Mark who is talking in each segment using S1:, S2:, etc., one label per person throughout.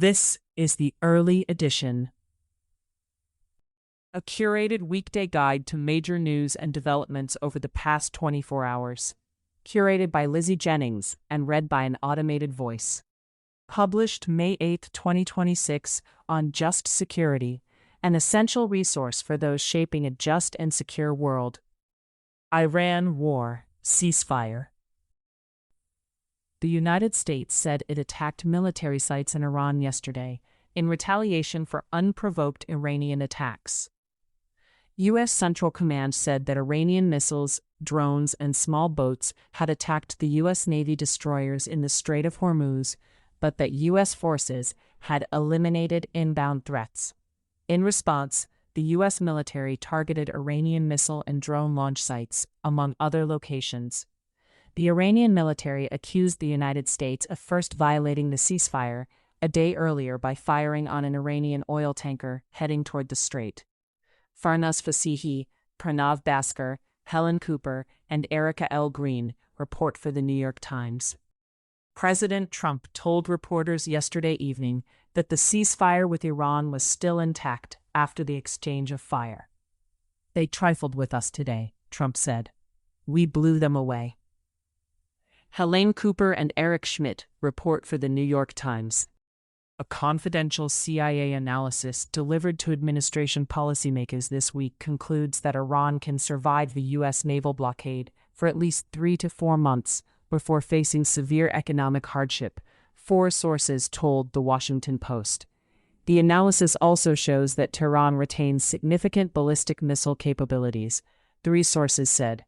S1: This is the early edition, a curated weekday guide to major news and developments over the past 24 hours. Curated by Lizzie Jennings and read by an automated voice. Published May 8, 2026 on Just Security, an essential resource for those shaping a just and secure world. Iran war, ceasefire. The United States said it attacked military sites in Iran yesterday in retaliation for unprovoked Iranian attacks. U.S. Central Command said that Iranian missiles, drones, and small boats had attacked the U.S. Navy destroyers in the Strait of Hormuz, but that U.S. forces had eliminated inbound threats. In response, the U.S. military targeted Iranian missile and drone launch sites, among other locations. The Iranian military accused the United States of first violating the ceasefire a day earlier by firing on an Iranian oil tanker heading toward the strait. Farnaz Fasihi, Pranav Baskar, Helen Cooper, and Erica L. Green report for the New York Times. President Trump told reporters yesterday evening that the ceasefire with Iran was still intact after the exchange of fire. "They trifled with us today," Trump said. "We blew them away." Helene Cooper and Eric Schmidt report for the New York Times. A confidential CIA analysis delivered to administration policymakers this week concludes that Iran can survive the U.S. naval blockade for at least 3 to 4 months before facing severe economic hardship, 4 sources told The Washington Post. The analysis also shows that Tehran retains significant ballistic missile capabilities, 3 sources said.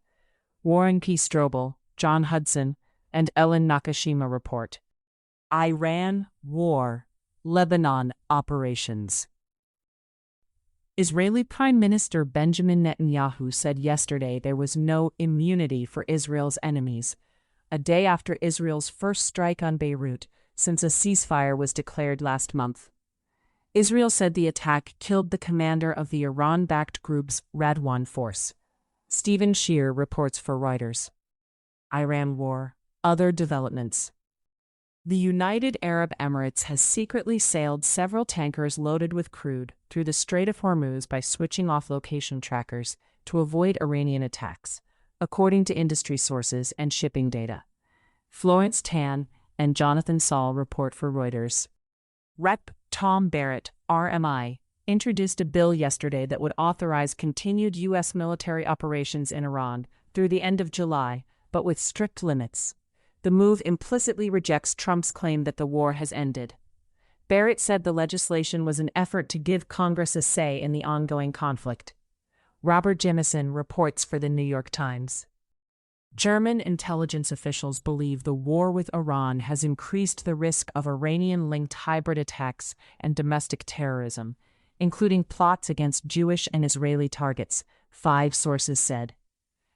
S1: Warren P. Strobel, John Hudson, and Ellen Nakashima report. Iran war, Lebanon operations. Israeli Prime Minister Benjamin Netanyahu said yesterday there was no immunity for Israel's enemies, a day after Israel's first strike on Beirut since a ceasefire was declared last month. Israel said the attack killed the commander of the Iran-backed group's Radwan force. Stephen Shear reports for Reuters. Iran war, other developments. The United Arab Emirates has secretly sailed several tankers loaded with crude through the Strait of Hormuz by switching off location trackers to avoid Iranian attacks, according to industry sources and shipping data. Florence Tan and Jonathan Saul report for Reuters. Rep. Tom Barrett, RMI, introduced a bill yesterday that would authorize continued U.S. military operations in Iran through the end of July, but with strict limits. The move implicitly rejects Trump's claim that the war has ended. Barrett said the legislation was an effort to give Congress a say in the ongoing conflict. Robert Jemison reports for the New York Times. German intelligence officials believe the war with Iran has increased the risk of Iranian-linked hybrid attacks and domestic terrorism, including plots against Jewish and Israeli targets, 5 sources said.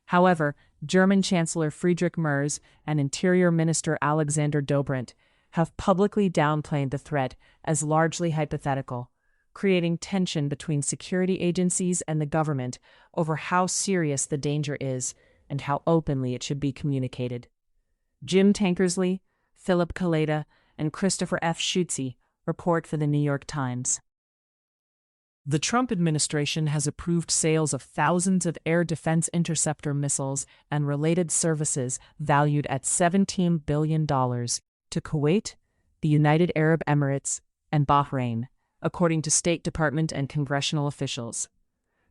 S1: However, German Chancellor Friedrich Merz and Interior Minister Alexander Dobrindt have publicly downplayed the threat as largely hypothetical, creating tension between security agencies and the government over how serious the danger is and how openly it should be communicated. Jim Tankersley, Philip Kaleda, and Christopher F. Schutze report for the New York Times. The Trump administration has approved sales of thousands of air defense interceptor missiles and related services valued at $17 billion to Kuwait, the United Arab Emirates, and Bahrain, according to State Department and congressional officials.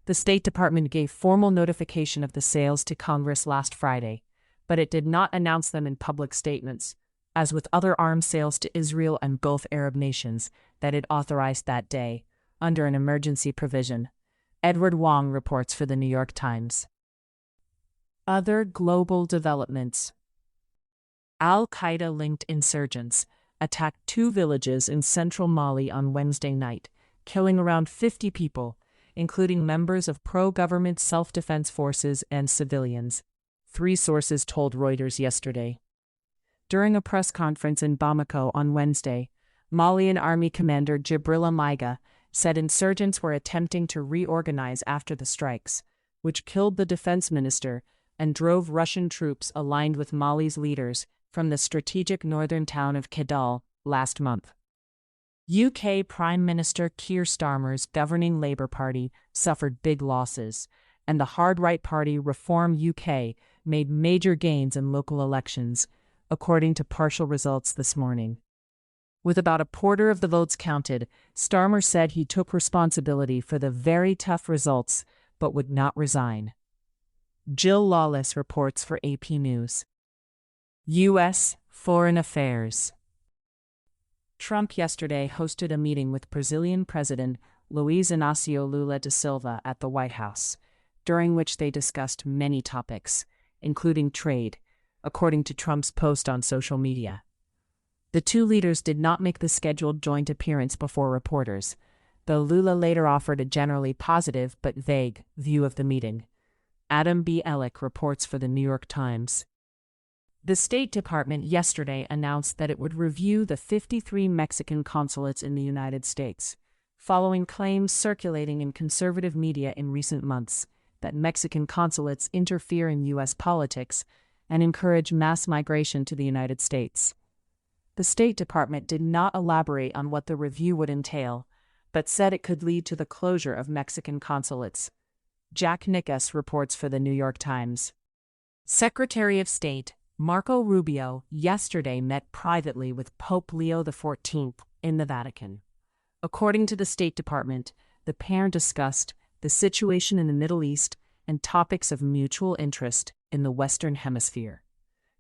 S1: The State Department gave formal notification of the sales to Congress last Friday, but it did not announce them in public statements, as with other arms sales to Israel and Gulf Arab nations that it authorized that day, under an emergency provision. Edward Wong reports for the New York Times. Other global developments. Al-Qaeda-linked insurgents attacked 2 villages in central Mali on Wednesday night, killing around 50 people, including members of pro-government self-defense forces and civilians, 3 sources told Reuters yesterday. During a press conference in Bamako on Wednesday, Malian Army Commander Jibrila Maiga said insurgents were attempting to reorganize after the strikes, which killed the defense minister and drove Russian troops aligned with Mali's leaders from the strategic northern town of Kidal last month. UK Prime Minister Keir Starmer's governing Labour Party suffered big losses, and the hard-right party Reform UK made major gains in local elections, according to partial results this morning. With about a quarter of the votes counted, Starmer said he took responsibility for the very tough results, but would not resign. Jill Lawless reports for AP News. U.S. Foreign Affairs. Trump yesterday hosted a meeting with Brazilian President Luiz Inácio Lula da Silva at the White House, during which they discussed many topics, including trade, according to Trump's post on social media. The two leaders did not make the scheduled joint appearance before reporters, though Lula later offered a generally positive but vague view of the meeting. Adam B. Ellick reports for the New York Times. The State Department yesterday announced that it would review the 53 Mexican consulates in the United States, following claims circulating in conservative media in recent months that Mexican consulates interfere in U.S. politics and encourage mass migration to the United States. The State Department did not elaborate on what the review would entail, but said it could lead to the closure of Mexican consulates. Jack Nickas reports for the New York Times. Secretary of State Marco Rubio yesterday met privately with Pope Leo XIV in the Vatican. According to the State Department, the pair discussed the situation in the Middle East and topics of mutual interest in the Western Hemisphere.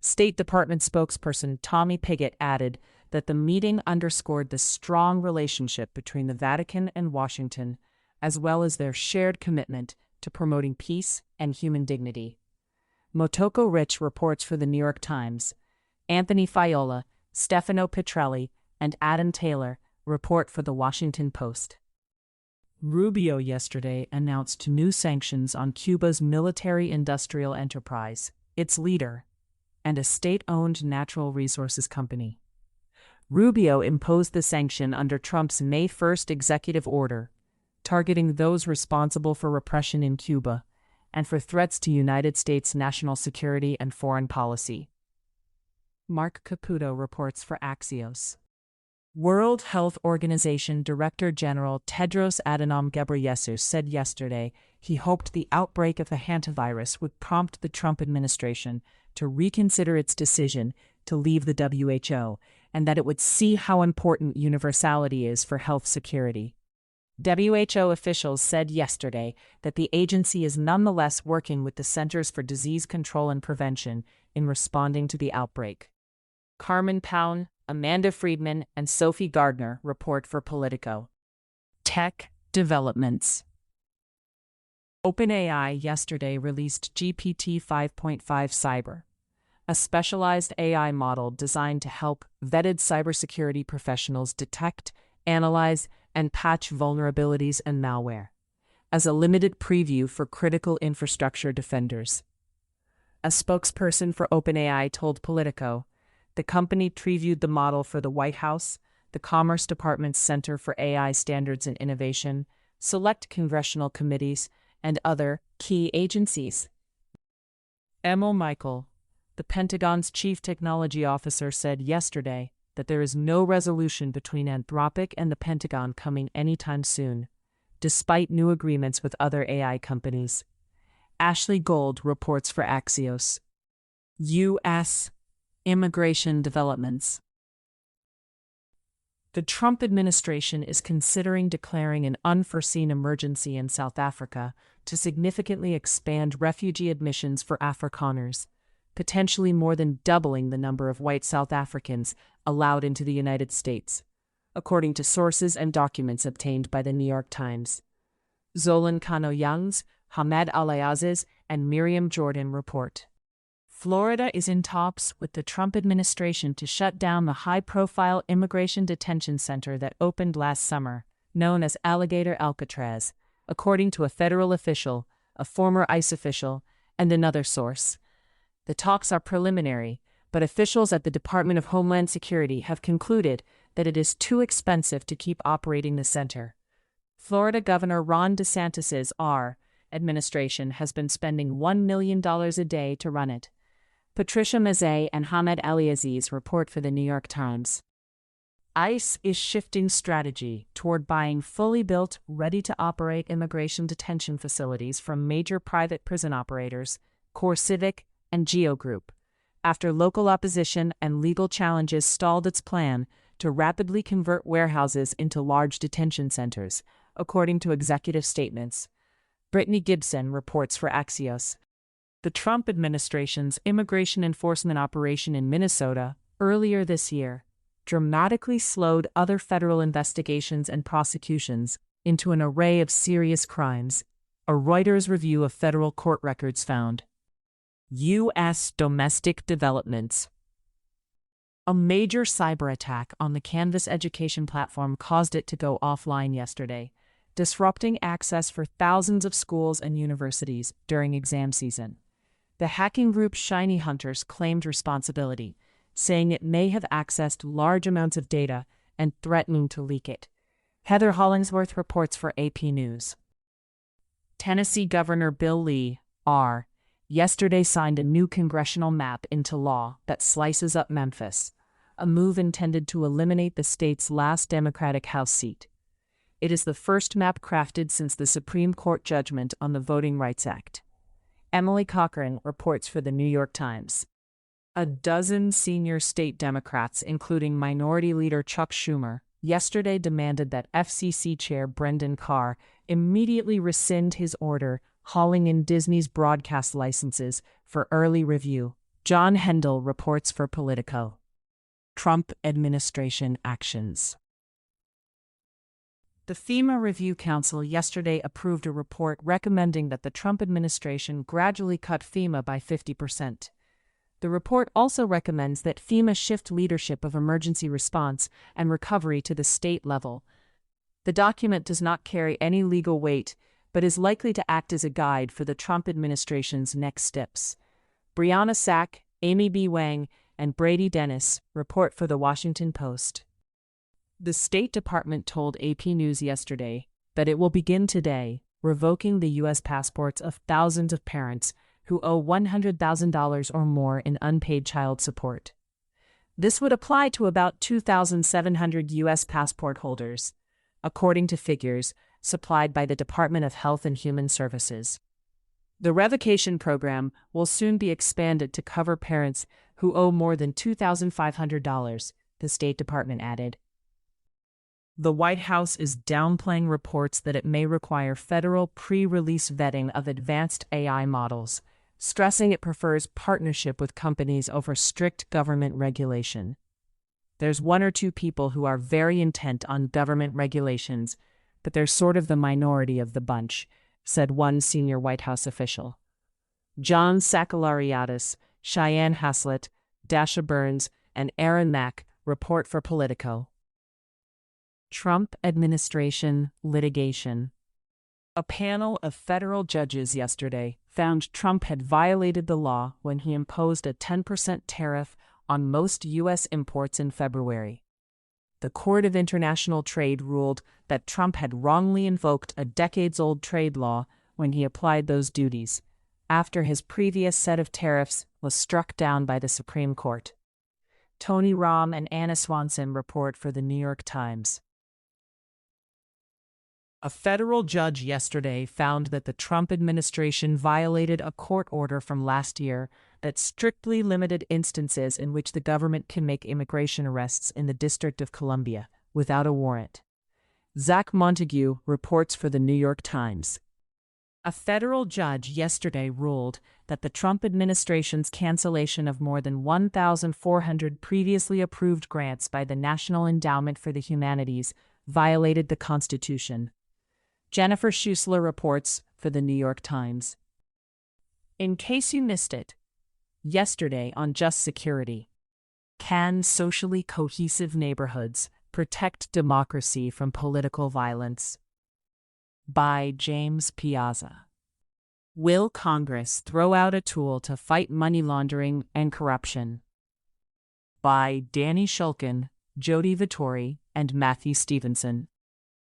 S1: State Department spokesperson Tommy Pigott added that the meeting underscored the strong relationship between the Vatican and Washington, as well as their shared commitment to promoting peace and human dignity. Motoko Rich reports for the New York Times. Anthony Faiola, Stefano Petrelli, and Adam Taylor report for the Washington Post. Rubio yesterday announced new sanctions on Cuba's military-industrial enterprise, its leader, and a state-owned natural resources company. Rubio imposed the sanction under Trump's May 1 executive order, targeting those responsible for repression in Cuba and for threats to United States national security and foreign policy. Mark Caputo reports for Axios. World Health Organization Director General Tedros Adhanom Ghebreyesus said yesterday he hoped the outbreak of the hantavirus would prompt the Trump administration to reconsider its decision to leave the WHO, and that it would see how important universality is for health security. WHO officials said yesterday that the agency is nonetheless working with the Centers for Disease Control and Prevention in responding to the outbreak. Carmen Pound, Amanda Friedman, and Sophie Gardner report for Politico. Tech developments. OpenAI yesterday released GPT 5.5 Cyber, a specialized AI model designed to help vetted cybersecurity professionals detect, analyze, and patch vulnerabilities and malware, as a limited preview for critical infrastructure defenders. A spokesperson for OpenAI told Politico the company previewed the model for the White House, the Commerce Department's Center for AI Standards and Innovation, select congressional committees, and other key agencies. Emil Michael, the Pentagon's chief technology officer, said yesterday that there is no resolution between Anthropic and the Pentagon coming anytime soon, despite new agreements with other AI companies. Ashley Gold reports for Axios. U.S. Immigration developments. The Trump administration is considering declaring an unforeseen emergency in South Africa to significantly expand refugee admissions for Afrikaners, potentially more than doubling the number of white South Africans allowed into the United States, according to sources and documents obtained by the New York Times. Zolan Kano-Youngs, Hamed Al-Ayaziz, and Miriam Jordan report. Florida is in talks with the Trump administration to shut down the high-profile immigration detention center that opened last summer, known as Alligator Alcatraz, according to a federal official, a former ICE official, and another source. The talks are preliminary, but officials at the Department of Homeland Security have concluded that it is too expensive to keep operating the center. Florida Governor Ron DeSantis's administration has been spending $1 million a day to run it. Patricia Mazzei and Hamed Al-Aziz report for the New York Times. ICE is shifting strategy toward buying fully built, ready-to-operate immigration detention facilities from major private prison operators, CoreCivic and Geo Group, after local opposition and legal challenges stalled its plan to rapidly convert warehouses into large detention centers, according to executive statements. Brittany Gibson reports for Axios. The Trump administration's immigration enforcement operation in Minnesota, earlier this year, dramatically slowed other federal investigations and prosecutions into an array of serious crimes, a Reuters review of federal court records found. U.S. domestic developments. A major cyber attack on the Canvas education platform caused it to go offline yesterday, disrupting access for thousands of schools and universities during exam season. The hacking group Shiny Hunters claimed responsibility, saying it may have accessed large amounts of data and threatening to leak it. Heather Hollingsworth reports for AP News. Tennessee Governor Bill Lee, R., yesterday signed a new congressional map into law that slices up Memphis, a move intended to eliminate the state's last Democratic House seat. It is the first map crafted since the Supreme Court judgment on the Voting Rights Act. Emily Cochran reports for the New York Times. A dozen senior state Democrats, including Minority Leader Chuck Schumer, yesterday demanded that FCC Chair Brendan Carr immediately rescind his order hauling in Disney's broadcast licenses for early review. John Hendel reports for Politico. Trump administration actions. The FEMA Review Council yesterday approved a report recommending that the Trump administration gradually cut FEMA by 50%. The report also recommends that FEMA shift leadership of emergency response and recovery to the state level. The document does not carry any legal weight, but is likely to act as a guide for the Trump administration's next steps. Brianna Sack, Amy B. Wang, and Brady Dennis report for The Washington Post. The State Department told AP News yesterday that it will begin today revoking the U.S. passports of thousands of parents who owe $100,000 or more in unpaid child support. This would apply to about 2,700 U.S. passport holders, according to figures supplied by the Department of Health and Human Services. The revocation program will soon be expanded to cover parents who owe more than $2,500, the State Department added. The White House is downplaying reports that it may require federal pre-release vetting of advanced AI models, stressing it prefers partnership with companies over strict government regulation. There's one or two people who are very intent on government regulations, but they're sort of the minority of the bunch, said one senior White House official. John Sakalariadis, Cheyenne Haslett, Dasha Burns, and Aaron Mack report for Politico. Trump administration litigation. A panel of federal judges yesterday found Trump had violated the law when he imposed a 10% tariff on most U.S. imports in February. The Court of International Trade ruled that Trump had wrongly invoked a decades-old trade law when he applied those duties, after his previous set of tariffs was struck down by the Supreme Court. Tony Rahm and Anna Swanson report for the New York Times. A federal judge yesterday found that the Trump administration violated a court order from last year that strictly limited instances in which the government can make immigration arrests in the District of Columbia without a warrant. Zach Montague reports for the New York Times. A federal judge yesterday ruled that the Trump administration's cancellation of more than 1,400 previously approved grants by the National Endowment for the Humanities violated the Constitution. Jennifer Schuessler reports for the New York Times. In case you missed it, yesterday on Just Security, can socially cohesive neighborhoods protect democracy from political violence? By James Piazza. Will Congress throw out a tool to fight money laundering and corruption? By Danny Shulkin, Jody Vittori, and Matthew Stevenson.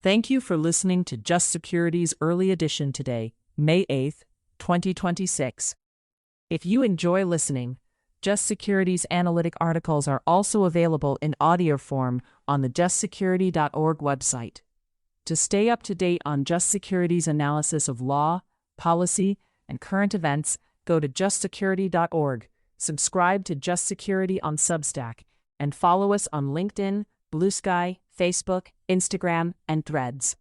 S1: Thank you for listening to Just Security's early edition today, May 8, 2026. If you enjoy listening, Just Security's analytic articles are also available in audio form on the justsecurity.org website. To stay up to date on Just Security's analysis of law, policy, and current events, go to justsecurity.org, subscribe to Just Security on Substack, and follow us on LinkedIn, Blue Sky, Facebook, Instagram, and Threads.